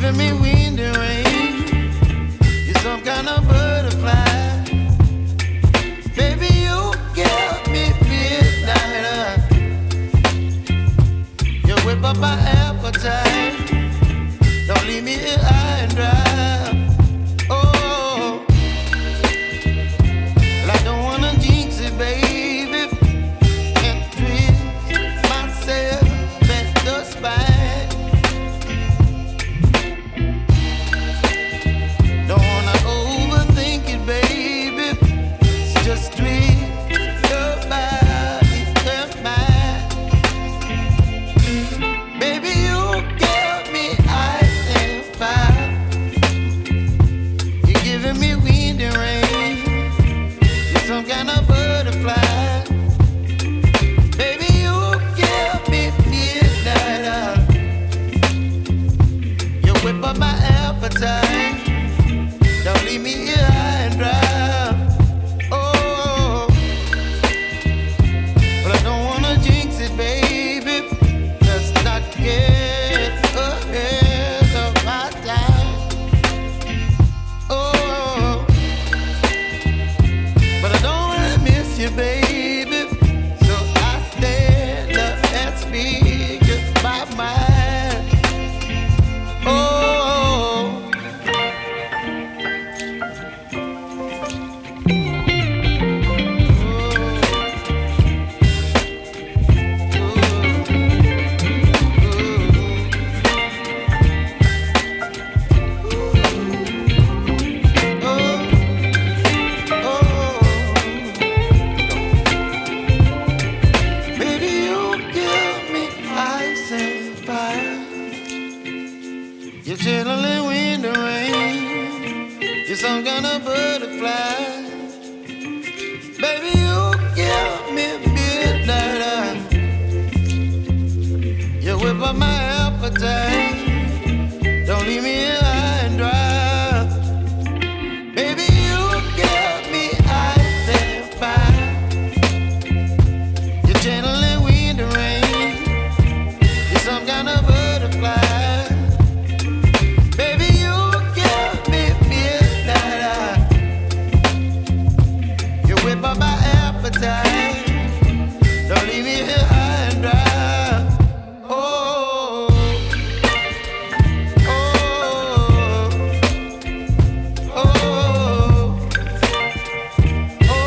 giving me wind and rain. You're some kind of butterfly. Baby, you give me midnight. You whip up my appetite. Don't leave me here high and dry. Oh, well, I don't wanna jinx it, baby. Can't twist myself at the spine. Don't wanna overthink it, baby. It's just twist your body and mine. Baby, you give me ice and fire. You're giving me wind and rain. You're some kind of butterfly. Baby, you give me midnight. You whip up my appetite. Don't leave me here high and dry. Oh, but I don't wanna jinx it, baby. Let's not get ahead of my time. Oh, but I don't wanna miss you, baby. So I stand up and speak my mind. Oh. Baby, you give me ice and fire. You're chilling wind and rain. You're some kind of butterfly. Baby, you give me midnight. You whip up my appetite. Don't leave me here high and dry. Baby, you give me ice and fire. You're channeling wind and rain. You're some kind of butterfly. Baby, you give me midnight. You whip up my appetite. Don't leave me here high and dry. Oh, oh, oh, oh,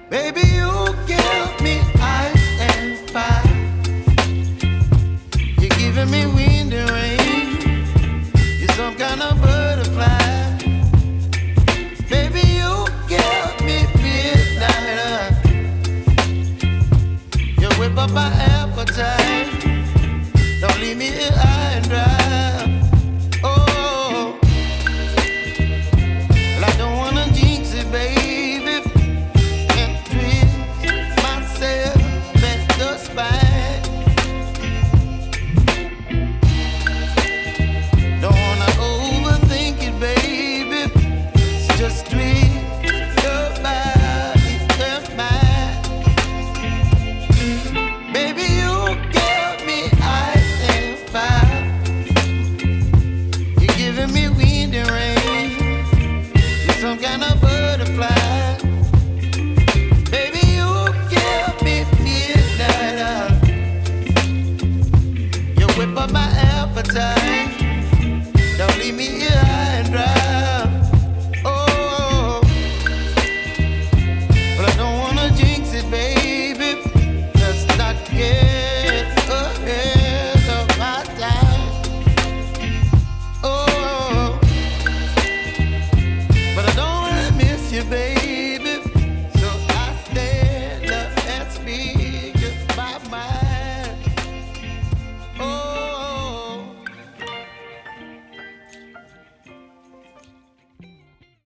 baby, you give me ice and fire. You're giving me wind and rain. You're some kind of butterfly.